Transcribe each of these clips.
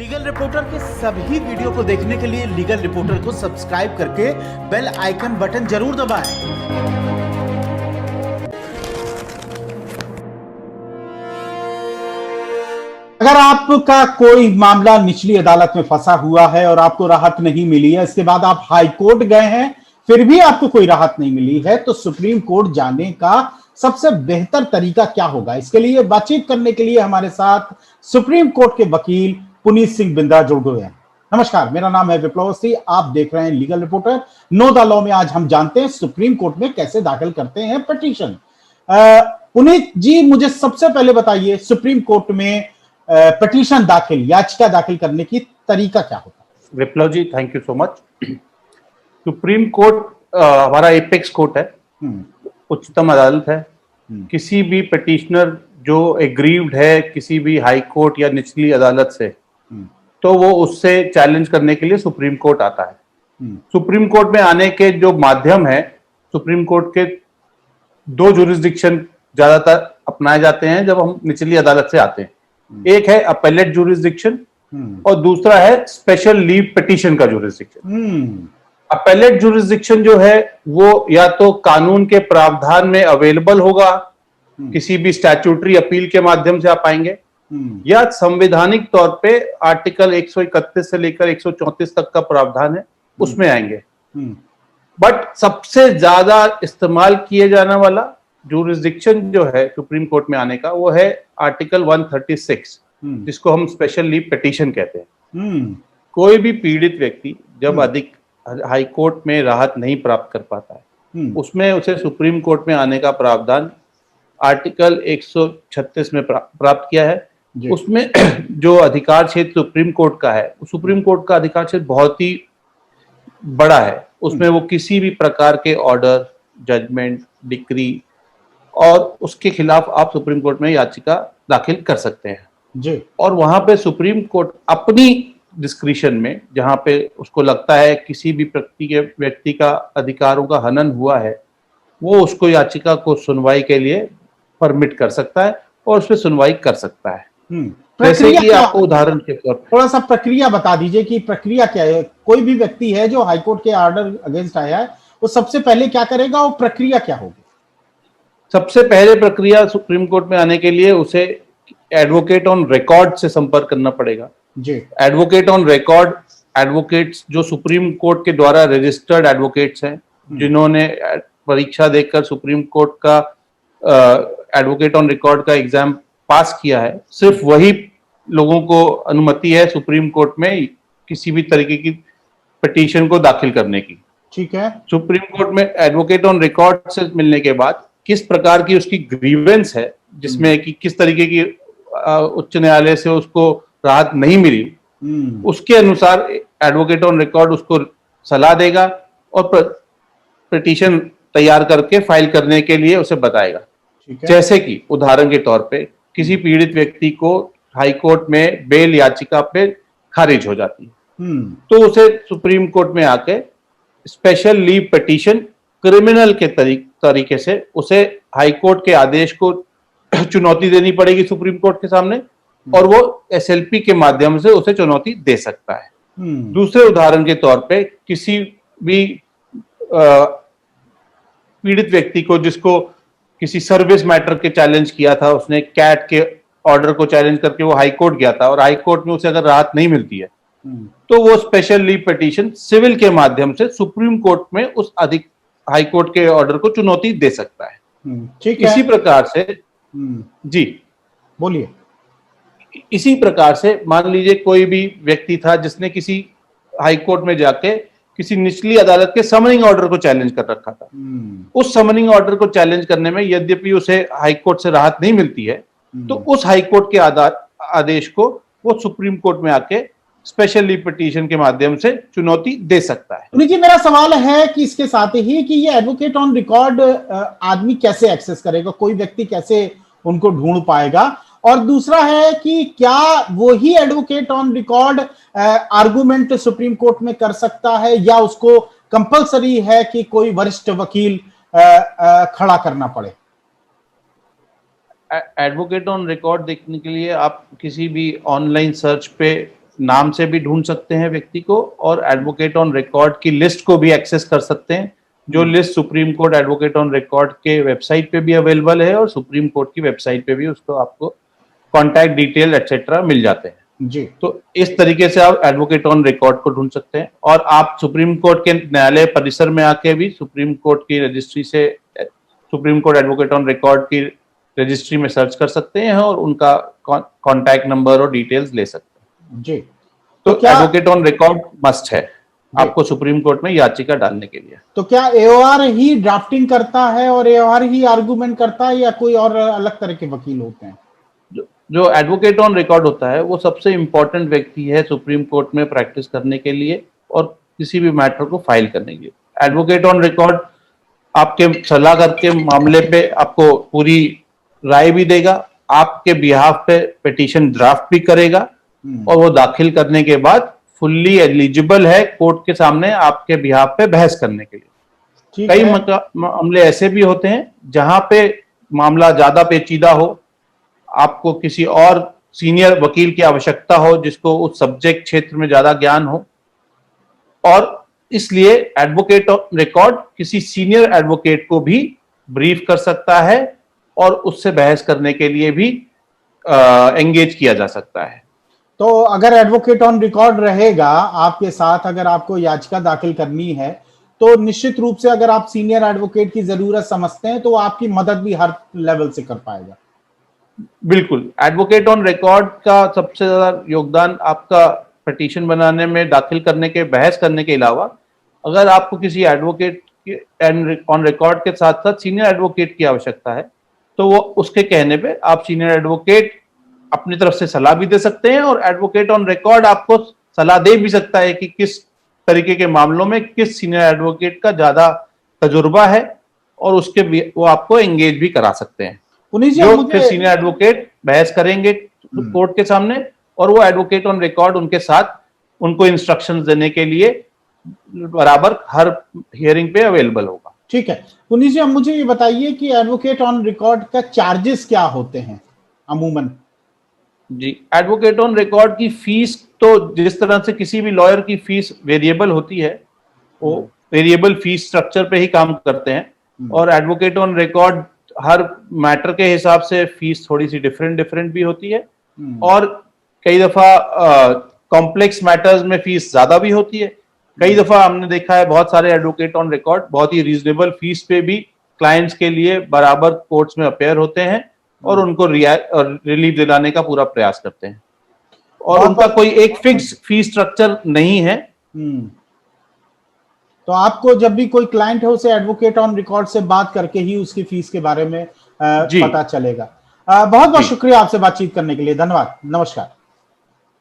Legal reporter के सभी video को देखने के लिए लीगल रिपोर्टर को सब्सक्राइब करके बेल आइकन बटन जरूर दबाएं। अगर आपका कोई मामला निचली अदालत में फंसा हुआ है और आपको राहत नहीं मिली है, इसके बाद आप हाई कोर्ट गए हैं फिर भी आपको कोई राहत नहीं मिली है, तो सुप्रीम कोर्ट जाने का सबसे बेहतर तरीका क्या होगा? इसके लिए बातचीत करने के लिए हमारे साथ सुप्रीम कोर्ट के वकील पुनीत सिंह बिंद्रा जुड़ गए हैं। नमस्कार, मेरा नाम है विप्लव अवस्थी, आप देख रहे हैं legal reporter. Know the law में आज हम जानते हैं सुप्रीम कोर्ट में कैसे दाखिल करते हैं पिटीशन। पुनीत जी, मुझे सबसे पहले बताइए, सुप्रीम कोर्ट में पिटीशन दाखिल, याचिका दाखिल करने की तरीका क्या होता है? Viplav ji, thank you so much. Supreme Court हमारा एपेक्स कोर्ट है, उच्चतम अदालत है। किसी भी पिटिशनर जो एग्रीव्ड है किसी भी हाई कोर्ट या निचली अदालत से, तो वो उससे चैलेंज करने के लिए सुप्रीम कोर्ट आता है। सुप्रीम कोर्ट में आने के जो माध्यम है, सुप्रीम कोर्ट के दो जुरिस्डिक्शन ज्यादातर अपनाए जाते हैं जब हम निचली अदालत से आते हैं। एक है अपेलेट जुरिस्डिक्शन और दूसरा है स्पेशल लीव पिटीशन का जुरिस्डिक्शन। अपेलेट जुरिस्डिक्शन जो है वो या तो कानून के प्रावधान में अवेलेबल होगा, किसी भी स्टैट्यूटरी अपील के माध्यम से आप आएंगे, या संवैधानिक तौर पे आर्टिकल 131 से लेकर 134 तक का प्रावधान है उसमें आएंगे। बट सबसे ज्यादा इस्तेमाल किए जाने वाला जुरिस्डिक्शन जो है सुप्रीम कोर्ट में आने का, वो है आर्टिकल 136, जिसको हम स्पेशल लीव पिटीशन कहते हैं। कोई भी पीड़ित व्यक्ति जब अधिक हाई कोर्ट में राहत नहीं प्राप्त कर पाता है, उसमें उसे सुप्रीम कोर्ट में आने का प्रावधान आर्टिकल 136 में प्राप्त किया है। उसमें जो अधिकार क्षेत्र सुप्रीम कोर्ट का है, सुप्रीम कोर्ट का अधिकार क्षेत्र बहुत ही बड़ा है। उसमें वो किसी भी प्रकार के ऑर्डर, जजमेंट, डिक्री और उसके खिलाफ आप सुप्रीम कोर्ट में याचिका दाखिल कर सकते हैं जी। और वहां पे सुप्रीम कोर्ट अपनी डिस्क्रिशन में, जहां पे उसको लगता है किसी भी व्यक्ति का अधिकारों का हनन हुआ है, वो उसको याचिका को सुनवाई के लिए परमिट कर सकता है और उस पर सुनवाई कर सकता है। जैसे कि आपको उदाहरण के तौर पर थोड़ा सा प्रक्रिया बता दीजिए कि प्रक्रिया क्या है। कोई भी व्यक्ति है जो हाईकोर्ट के ऑर्डर अगेंस्ट आया है, वो सबसे पहले क्या करेगा और प्रक्रिया क्या होगी? सबसे पहले प्रक्रिया सुप्रीम कोर्ट में आने के लिए उसे एडवोकेट ऑन रिकॉर्ड से संपर्क करना पड़ेगा जी। एडवोकेट ऑन रिकॉर्ड, एडवोकेट्स जो सुप्रीम कोर्ट के द्वारा रजिस्टर्ड एडवोकेट्स हैं, जिन्होंने परीक्षा देकर सुप्रीम कोर्ट का एडवोकेट ऑन रिकॉर्ड का एग्जाम पास किया है, सिर्फ वही लोगों को अनुमति है सुप्रीम कोर्ट में किसी भी तरीके की पिटीशन को दाखिल करने की। ठीक है। सुप्रीम कोर्ट में एडवोकेट ऑन रिकॉर्ड से मिलने के बाद किस प्रकार की उसकी ग्रीवेंस है, जिसमें कि किस तरीके की उच्च न्यायालय से उसको राहत नहीं मिली, उसके अनुसार एडवोकेट ऑन रिकॉर्ड उसको सलाह देगा और पिटीशन तैयार करके फाइल करने के लिए उसे बताएगा। जैसे कि उदाहरण के तौर पे किसी पीड़ित व्यक्ति को हाई कोर्ट में बेल याचिका पे खारिज हो जाती है, तो उसे सुप्रीम कोर्ट में आके स्पेशल लीव पिटीशन क्रिमिनल के तरीके से उसे हाई कोर्ट के आदेश को चुनौती देनी पड़ेगी सुप्रीम कोर्ट के सामने, और वो एसएलपी के माध्यम से उसे चुनौती दे सकता है। दूसरे उदाहरण के तौर पे किसी भी पीड़ित व्यक्ति को, जिसको किसी सर्विस मैटर के चैलेंज किया था, उसने कैट के ऑर्डर को चैलेंज करके वो हाई कोर्ट गया था और हाई कोर्ट में उसे अगर राहत नहीं मिलती है, तो वो स्पेशल लीव पिटीशन सिविल के माध्यम से सुप्रीम कोर्ट में उस अधिक हाई कोर्ट के ऑर्डर को चुनौती दे सकता है। ठीक है। इसी प्रकार से जी बोलिए। इसी प्रकार से मान लीजिए कोई भी व्यक्ति था जिसने किसी हाई कोर्ट में जाके किसी निचली अदालत के समनिंग ऑर्डर को चैलेंज कर रखा था। उस समनिंग ऑर्डर को चैलेंज करने में यद्यपि उसे हाई कोर्ट से राहत नहीं मिलती है, तो उस हाई कोर्ट के आदेश को वो सुप्रीम कोर्ट में आके स्पेशल लीव पिटीशन के माध्यम से चुनौती दे सकता है। देखिए, मेरा सवाल है कि इसके साथ ही कि ये एडवोकेट ऑन रिकॉर्ड आदमी कैसे एक्सेस करेगा, कोई व्यक्ति कैसे उनको ढूंढ पाएगा? और दूसरा है कि क्या वही advocate on record argument supreme court में कर सकता है, या उसको कंपलसरी है कि कोई वरिष्ठ वकील खड़ा करना पड़े? एडवोकेट ऑन रिकॉर्ड देखने के लिए आप किसी भी ऑनलाइन सर्च पे नाम से भी ढूंढ सकते हैं व्यक्ति को, और एडवोकेट ऑन रिकॉर्ड की लिस्ट को भी एक्सेस कर सकते हैं, जो list supreme court advocate on record के वेबसाइट पे भी अवेलेबल है और सुप्रीम कोर्ट की वेबसाइट पे भी उसको आपको कॉन्टैक्ट डिटेल एक्सेट्रा मिल जाते हैं जी। तो इस तरीके से आप एडवोकेट ऑन रिकॉर्ड को ढूंढ सकते हैं, और आप सुप्रीम कोर्ट के न्यायालय परिसर में आके भी सुप्रीम कोर्ट की रजिस्ट्री से supreme court advocate on record की रजिस्ट्री में सर्च कर सकते हैं और उनका कॉन्टैक्ट नंबर और डिटेल्स ले सकते हैं जी। तो क्या एडवोकेट ऑन रिकॉर्ड मस्ट है आपको सुप्रीम कोर्ट में याचिका डालने के लिए। तो क्या एओआर ही ड्राफ्टिंग करता है और एओआर ही आर्गुमेंट करता है या कोई और अलग तरह के वकील होते हैं? जो एडवोकेट ऑन रिकॉर्ड होता है वो सबसे इंपॉर्टेंट व्यक्ति है सुप्रीम कोर्ट में प्रैक्टिस करने के लिए और किसी भी मैटर को फाइल करने के लिए। एडवोकेट ऑन रिकॉर्ड आपके सलाह करके मामले पे आपको पूरी राय भी देगा, आपके बिहाफ पे पिटीशन ड्राफ्ट भी करेगा और वो दाखिल करने के बाद फुल्ली एलिजिबल है कोर्ट के सामने आपके बिहाफ पे बहस करने के लिए। कई मामले ऐसे भी होते हैं जहां पे मामला ज्यादा पेचीदा हो, आपको किसी और सीनियर वकील की आवश्यकता हो जिसको उस सब्जेक्ट क्षेत्र में ज्यादा ज्ञान हो, और इसलिए एडवोकेट ऑफ रिकॉर्ड किसी सीनियर एडवोकेट को भी ब्रीफ कर सकता है और उससे बहस करने के लिए भी एंगेज किया जा सकता है। तो अगर एडवोकेट ऑन रिकॉर्ड रहेगा आपके साथ, अगर आपको याचिका दाखिल करनी है तो निश्चित रूप से अगर आप सीनियर एडवोकेट की जरूरत समझते हैं तो आपकी मदद भी हर लेवल से कर पाएगा। बिल्कुल, एडवोकेट ऑन रिकॉर्ड का सबसे ज्यादा योगदान आपका पिटीशन बनाने में, दाखिल करने के, बहस करने के अलावा अगर आपको किसी एडवोकेट ऑन रिकॉर्ड के साथ साथ सीनियर एडवोकेट की आवश्यकता है तो वो उसके कहने पे आप सीनियर एडवोकेट अपनी तरफ से सलाह भी दे सकते हैं और एडवोकेट ऑन रिकॉर्ड आपको सलाह दे भी सकता है कि किस तरीके के मामलों में किस सीनियर एडवोकेट का ज्यादा तजुर्बा है और उसके वो आपको एंगेज भी करा सकते हैं। जो फिर सीनियर एडवोकेट बहस करेंगे कोर्ट के सामने और वो एडवोकेट ऑन रिकॉर्ड उनके साथ उनको इंस्ट्रक्शंस देने के लिए बराबर हर हियरिंग पे अवेलेबल होगा। ठीक है पुनीत जी, अब मुझे ये बताइए कि एडवोकेट ऑन रिकॉर्ड का चार्जेस क्या होते हैं अमूमन? जी, एडवोकेट ऑन रिकॉर्ड की फीस तो जिस तरह से किसी भी लॉयर की फीस वेरिएबल होती है वो वेरिएबल फीस स्ट्रक्चर पे ही काम करते हैं और advocate on record her matter के हिसाब से फीस थोड़ी सी डिफरेंट भी होती है और कई दफा कॉम्प्लेक्स मैटर्स में फीस ज्यादा भी होती है। कई दफा हमने देखा है बहुत सारे एडवोकेट ऑन रिकॉर्ड बहुत ही रीजनेबल फीस पे भी क्लाइंट्स के लिए बराबर कोर्ट्स में अपेयर होते हैं और उनको रिलीफ दिलाने का पूरा प्रयास करते हैं और उनका कोई एक फिक्स फीस स्ट्रक्चर नहीं है। तो आपको जब भी कोई क्लाइंट है उसे एडवोकेट ऑन रिकॉर्ड से बात करके ही उसकी फीस के बारे में पता चलेगा। बहुत बहुत शुक्रिया आपसे बातचीत करने के लिए, धन्यवाद, नमस्कार।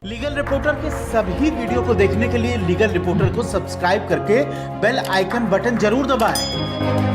लीगल रिपोर्टर के सभी वीडियो को देखने के लिए लीगल रिपोर्टर को सब्सक्राइब करके बेल आइकन बटन जरूर दबाएं।